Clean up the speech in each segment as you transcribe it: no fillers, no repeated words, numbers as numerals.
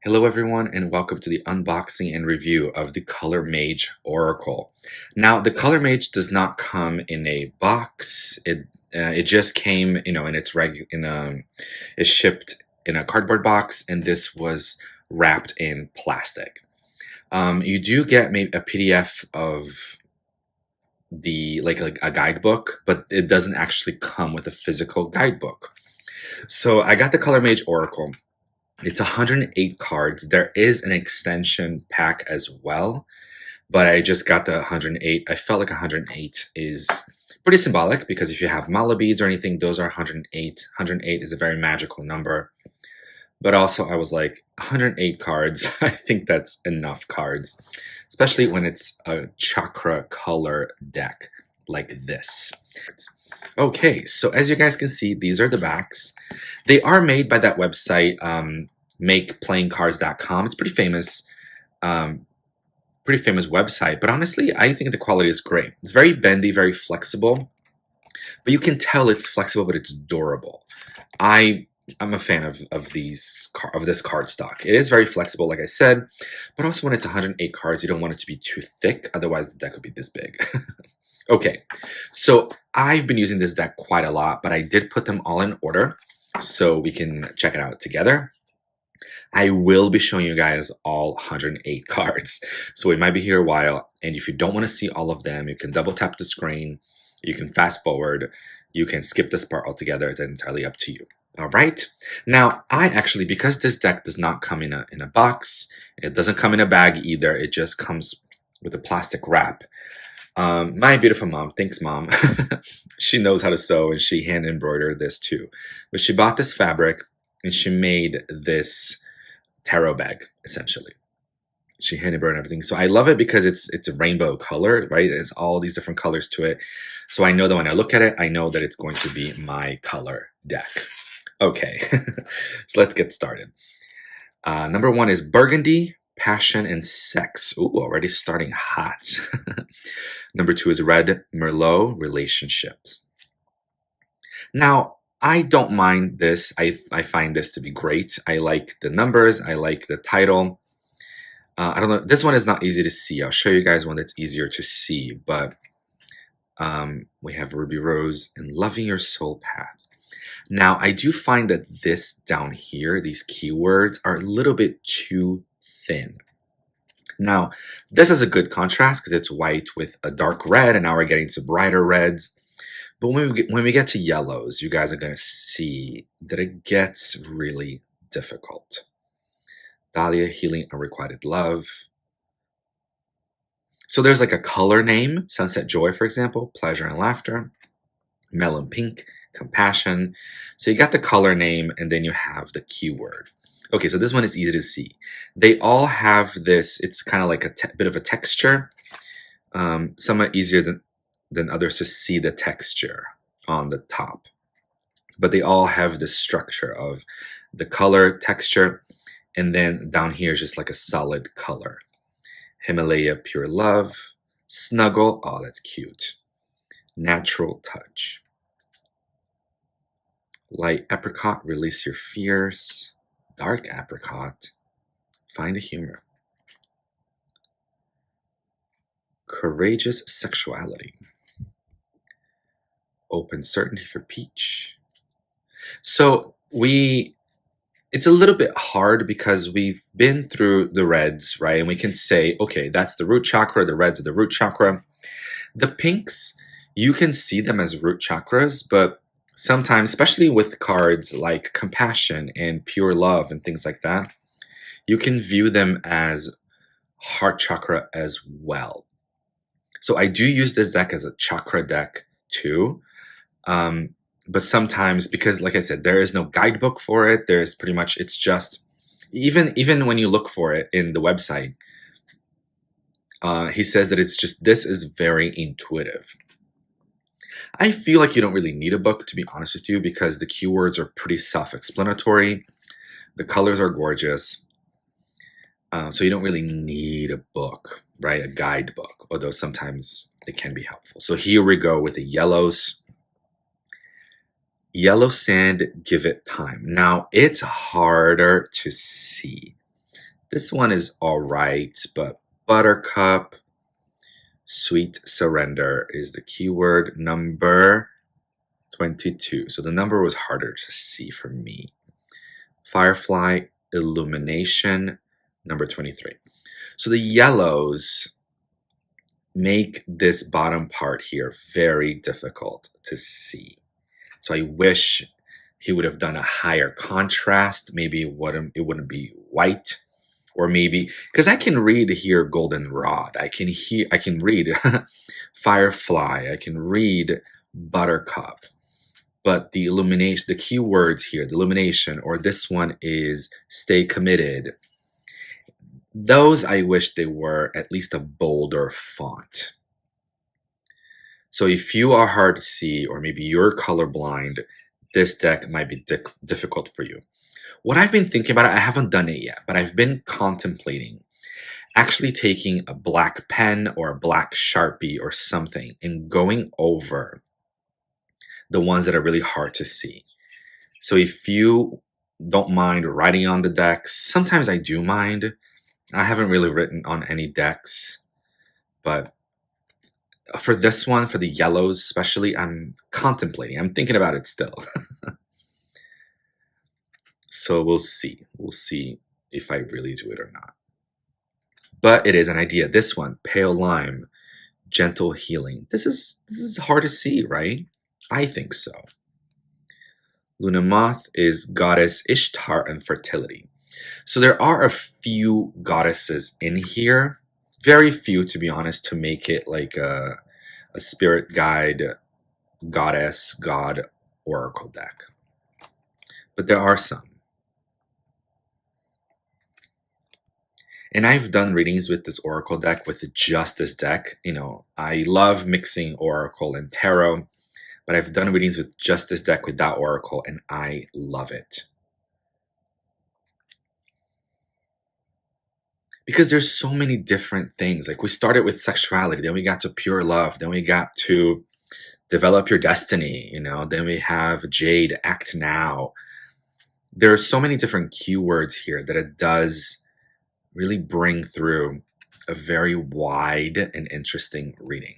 Hello everyone and welcome to the unboxing and review of the Color Mage Oracle. Now the Color Mage does not come in a box. It just came, in its it's shipped in a cardboard box, and this was wrapped in plastic. You do get maybe a PDF of the like a guidebook, but it doesn't actually come with a physical guidebook. So I got the Color Mage Oracle. It's 108 cards. There is an extension pack as well, but I just got the 108. I felt like 108 is pretty symbolic because if you have mala beads or anything, those are 108. 108 is a very magical number. But also I was like, 108 cards, I think that's enough cards, especially when it's a chakra color deck like this. Okay, so as you guys can see, these are the backs. They are made by that website, makeplayingcards.com. It's pretty famous website, but honestly, I think the quality is great. It's very bendy, very flexible, but you can tell it's flexible, but it's durable. I'm a fan of this card stock. It is very flexible, like I said, but also when it's 108 cards, you don't want it to be too thick, otherwise the deck would be this big. Okay, so I've been using this deck quite a lot, but I did put them all in order so we can check it out together. I will be showing you guys all 108 cards, so we might be here a while, and if you don't want to see all of them, you can double tap the screen, you can fast forward, you can skip this part altogether. It's entirely up to you. All right, now I actually, because this deck does not come in a box, it doesn't come in a bag either, it just comes with a plastic wrap. My beautiful mom, thanks mom, she knows how to sew and she hand embroidered this too. But she bought this fabric and she made this tarot bag, essentially. She hand embroidered everything. So I love it because it's a rainbow color, right? There's all these different colors to it. So I know that when I look at it, I know that it's going to be my color deck. Okay, so let's get started. Number one is Burgundy, Passion, and Sex. Ooh, already starting hot. Number two is Red Merlot, Relationships. Now, I don't mind this. I find this to be great. I like the numbers. I like the title. I don't know. This one is not easy to see. I'll show you guys one that's easier to see. But we have Ruby Rose and Loving Your Soul Path. Now, I do find that this down here, these keywords, are a little bit too thin. Now, this has a good contrast because it's white with a dark red, and now we're getting to brighter reds. But when we get to yellows, you guys are going to see that it gets really difficult. Dahlia, Healing Unrequited Love. So there's like a color name, Sunset Joy, for example, Pleasure and Laughter. Melon Pink, Compassion. So you got the color name, and then you have the keyword. Okay, so this one is easy to see. They all have this, it's kind of like a bit of a texture. Some are easier than others to see the texture on the top. But they all have this structure of the color, texture, and then down here is just like a solid color. Himalaya, Pure Love. Snuggle, oh, that's cute. Natural Touch. Light Apricot, Release Your Fears. Dark Apricot, Find the Humor. Courageous Sexuality. Open Certainty for Peach. So it's a little bit hard because we've been through the reds, right? And we can say, okay, that's the root chakra, the reds are the root chakra. The pinks, you can see them as root chakras, but sometimes, especially with cards like Compassion and Pure Love and things like that, you can view them as heart chakra as well. So I do use this deck as a chakra deck too. But sometimes, because like I said, there is no guidebook for it, there's pretty much, it's just, even when you look for it in the website, he says that it's just, this is very intuitive. I feel like you don't really need a book, to be honest with you, because the keywords are pretty self-explanatory. The colors are gorgeous. So you don't really need a book, right? A guidebook, although sometimes it can be helpful. So here we go with the yellows. Yellow Sand, Give It Time. Now, it's harder to see. This one is all right, but Buttercup, Sweet Surrender is the keyword. Number 22. So the number was harder to see for me. Firefly, Illumination, number 23. So the yellows make this bottom part here very difficult to see. So I wish he would have done a higher contrast. Maybe it wouldn't be white. Or maybe, because I can read here goldenrod. I can read firefly. I can read buttercup. But the illumination, the key words here, the illumination, or this one is stay committed. Those I wish they were at least a bolder font. So if you are hard to see, or maybe you're colorblind, this deck might be difficult for you. What I've been thinking about, I haven't done it yet, but I've been contemplating actually taking a black pen or a black Sharpie or something and going over the ones that are really hard to see. So if you don't mind writing on the decks, sometimes I do mind. I haven't really written on any decks, but for this one, for the yellows especially, I'm contemplating. I'm thinking about it still. So we'll see. We'll see if I really do it or not. But it is an idea. This one, Pale Lime, Gentle Healing. This is hard to see, right? I think so. Luna Moth is Goddess Ishtar and Fertility. So there are a few goddesses in here. Very few, to be honest, to make it like a spirit guide, goddess, god, oracle deck. But there are some. And I've done readings with this oracle deck with just this deck. You know, I love mixing oracle and tarot, but I've done readings with just this deck with that oracle, and I love it. Because there's so many different things. Like we started with sexuality, then we got to pure love, then we got to develop your destiny, you know, then we have Jade, Act Now. There are so many different keywords here that it does really bring through a very wide and interesting reading.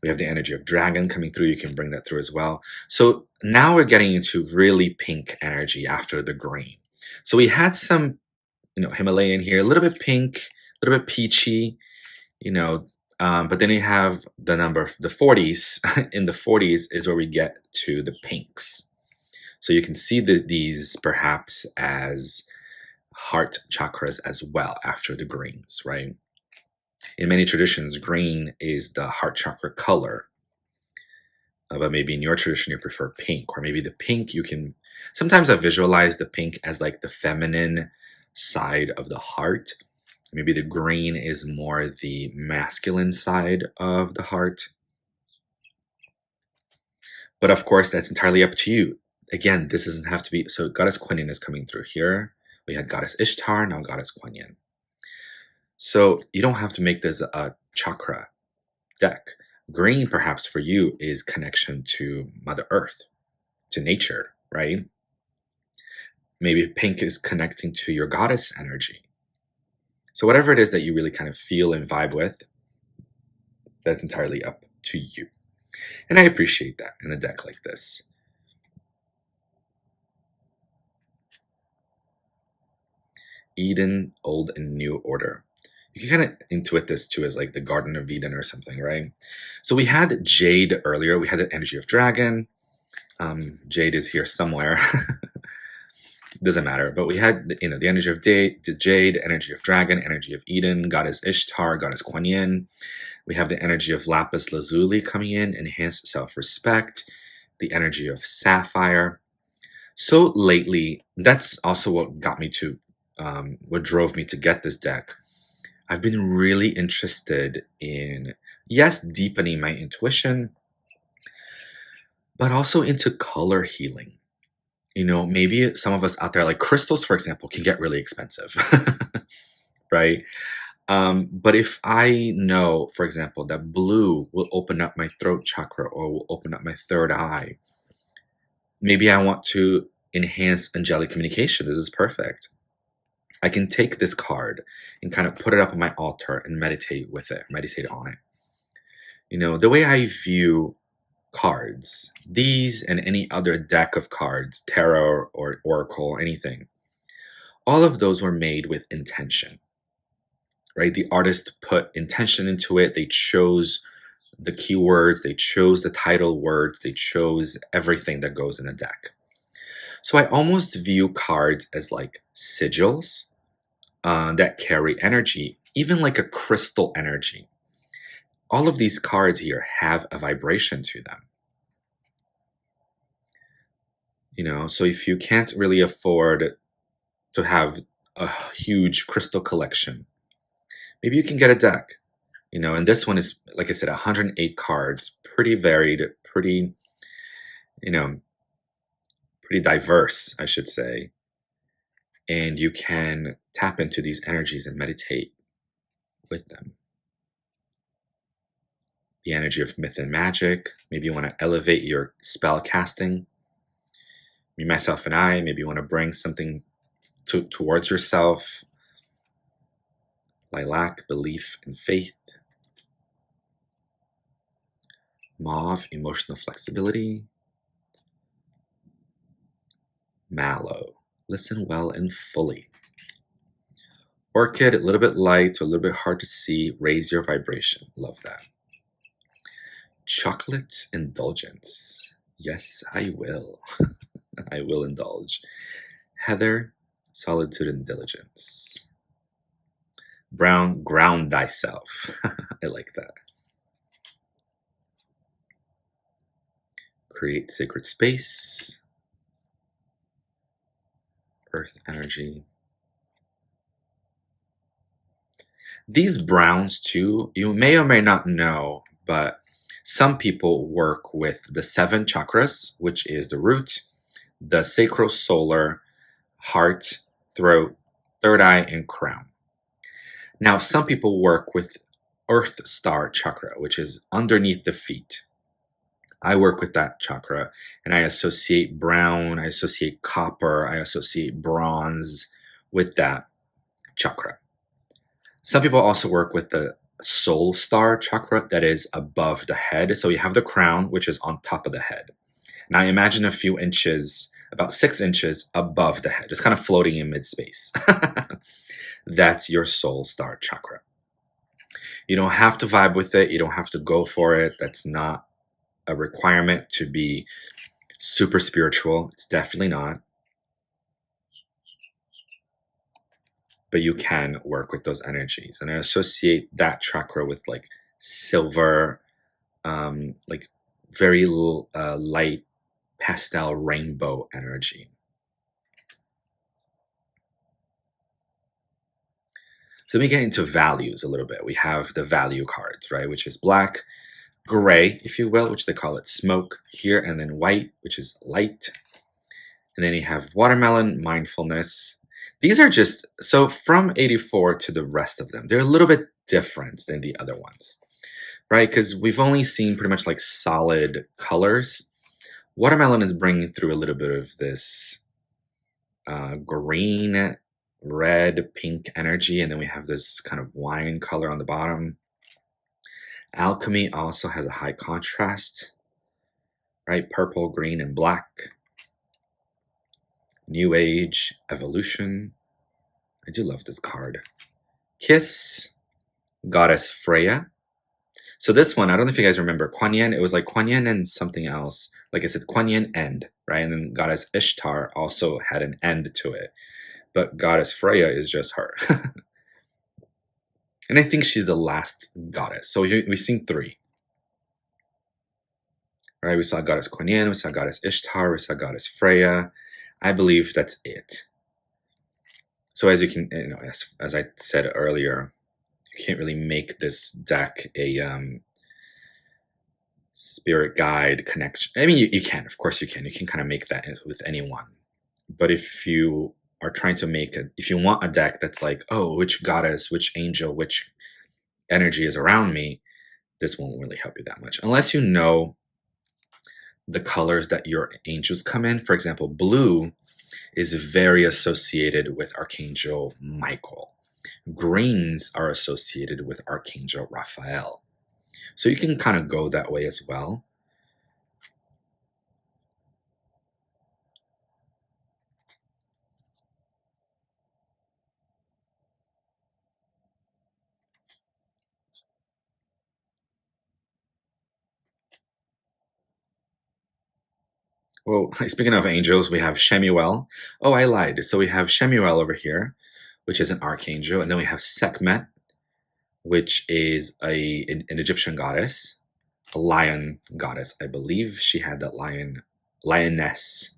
We have the energy of dragon coming through. You can bring that through as well. So now we're getting into really pink energy after the green. So we had some, you know, Himalayan here, a little bit pink, a little bit peachy, you know, but then you have the number, the 40s. In the 40s is where we get to the pinks. So you can see these perhaps as heart chakras as well after the greens, right? In many traditions, green is the heart chakra color. But maybe in your tradition, you prefer pink, or maybe the pink you can... Sometimes I visualize the pink as like the feminine side of the heart. Maybe the green is more the masculine side of the heart. But of course, that's entirely up to you. Again, this doesn't have to be... So Goddess Kuan Yin is coming through here. We had Goddess Ishtar, now Goddess Kuan Yin. So you don't have to make this a chakra deck. Green, perhaps for you, is connection to Mother Earth, to nature, right? Maybe pink is connecting to your goddess energy. So whatever it is that you really kind of feel and vibe with, that's entirely up to you. And I appreciate that in a deck like this. Eden, Old and New Order. You can kind of intuit this too as like the Garden of Eden or something, right? So we had Jade earlier. We had the energy of dragon. Jade is here somewhere. Doesn't matter. But we had, you know, the energy of Jade, energy of dragon, energy of Eden, Goddess Ishtar, Goddess Kuan Yin. We have the energy of Lapis Lazuli coming in, enhanced self-respect, the energy of Sapphire. So lately, that's also what got me to, what drove me to get this deck. I've been really interested in, yes, deepening my intuition, but also into color healing. You know, maybe some of us out there, like crystals, for example, can get really expensive, right? But if I know, for example, that blue will open up my throat chakra or will open up my third eye, maybe I want to enhance angelic communication. This is perfect. I can take this card and kind of put it up on my altar and meditate with it, meditate on it. You know, the way I view cards, these and any other deck of cards, tarot or oracle, anything, all of those were made with intention, right? The artist put intention into it. They chose the keywords, they chose the title words, they chose everything that goes in a deck. So I almost view cards as like sigils that carry energy, even like a crystal energy. All of these cards here have a vibration to them. You know, so if you can't really afford to have a huge crystal collection, maybe you can get a deck. You know, and this one is, like I said, 108 cards, pretty varied, pretty, you know, pretty diverse, I should say. And you can tap into these energies and meditate with them. The energy of myth and magic. Maybe you want to elevate your spell casting. Me, myself, and I. Maybe you want to bring something towards yourself. Lilac, belief and faith. Mauve, emotional flexibility. Mallow, listen well and fully. Orchid, a little bit light, a little bit hard to see. Raise your vibration. Love that. Chocolate indulgence. Yes, I will. I will indulge. Heather, solitude and diligence. Brown, ground thyself. I like that. Create sacred space. Earth energy. These browns too, you may or may not know, but some people work with the 7 chakras, which is the root, the sacrosolar, heart, throat, third eye, and crown. Now, some people work with Earth Star chakra, which is underneath the feet. I work with that chakra, and I associate brown, I associate copper, I associate bronze with that chakra. Some people also work with the soul star chakra that is above the head. So you have the crown, which is on top of the head. Now imagine a few inches, about 6 inches above the head, just kind of floating in mid-space. That's your soul star chakra. You don't have to vibe with it. You don't have to go for it. That's not a requirement to be super spiritual. It's definitely not. But you can work with those energies. And I associate that chakra with like silver, like very light pastel rainbow energy. So let me get into values a little bit. We have the value cards, right? Which is black, gray, if you will, which they call it smoke here, and then white, which is light. And then you have watermelon, mindfulness. These are just, so from 84 to the rest of them, they're a little bit different than the other ones, right? Because we've only seen pretty much like solid colors. Watermelon is bringing through a little bit of this green, red, pink energy, and then we have this kind of wine color on the bottom. Alchemy also has a high contrast, right? Purple, green, and black. New Age, Evolution. I do love this card. Kiss, Goddess Freya. So this one, I don't know if you guys remember, Kuan Yin, it was like Kuan Yin and something else. Like I said, Kuan Yin end, right? And then Goddess Ishtar also had an end to it. But Goddess Freya is just her. And I think she's the last goddess. So we've seen 3. Right? We saw Goddess Kuan Yin, we saw Goddess Ishtar, we saw Goddess Freya. I believe that's it. So as you can, as I said earlier, you can't really make this deck a spirit guide connection. I mean, you can, of course you can. You can kind of make that with anyone. But if you are trying to make if you want a deck that's like, oh, which goddess, which angel, which energy is around me, this won't really help you that much. Unless you know the colors that your angels come in. For example, blue is very associated with Archangel Michael. Greens are associated with Archangel Raphael. So you can kind of go that way as well. Well, speaking of angels, we have Shemuel. Oh, I lied. So we have Shemuel over here, which is an archangel, and then we have Sekhmet, which is an Egyptian goddess, a lion goddess. I believe she had that lioness,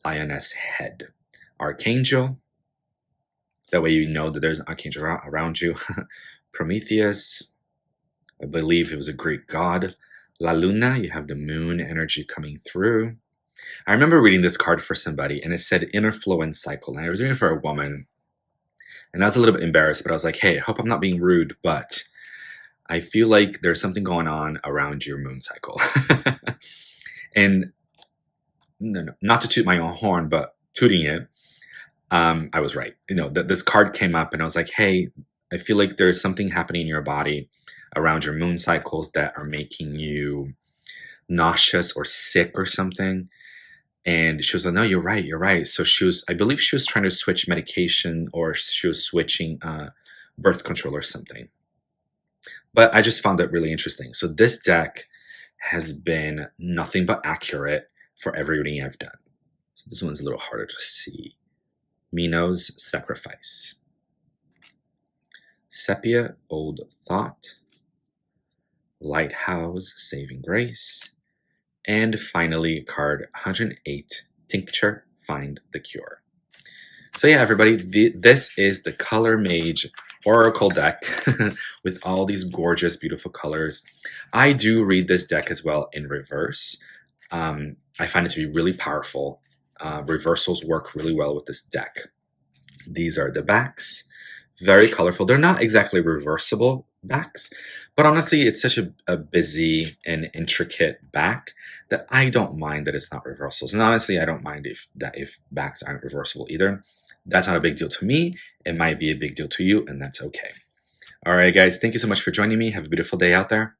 lioness head. Archangel. That way you know that there's an archangel around you. Prometheus. I believe it was a Greek god. La Luna, you have the moon energy coming through. I remember reading this card for somebody, and it said inner flow and cycle. And I was reading it for a woman, and I was a little bit embarrassed, but I was like, hey, I hope I'm not being rude, but I feel like there's something going on around your moon cycle. And no, not to toot my own horn, but tooting it, I was right. This card came up, and I was like, hey, I feel like there's something happening in your body around your moon cycles that are making you nauseous or sick or something. And she was like, no, you're right. So I believe she was trying to switch medication, or she was switching birth control or something. But I just found it really interesting. So this deck has been nothing but accurate for every reading I've done. So this one's a little harder to see. Mino's Sacrifice. Sepia, Old Thought. Lighthouse, Saving Grace. And finally, card 108, Tincture, Find the Cure. So yeah, everybody, this is the Color Mage Oracle deck with all these gorgeous, beautiful colors. I do read this deck as well in reverse. I find it to be really powerful. Reversals work really well with this deck. These are the backs. Very colorful. They're not exactly reversible backs, but honestly, it's such a busy and intricate back that I don't mind that it's not reversals. And honestly, I don't mind if backs aren't reversible either. That's not a big deal to me. It might be a big deal to you, and that's okay. All right, guys, thank you so much for joining me. Have a beautiful day out there.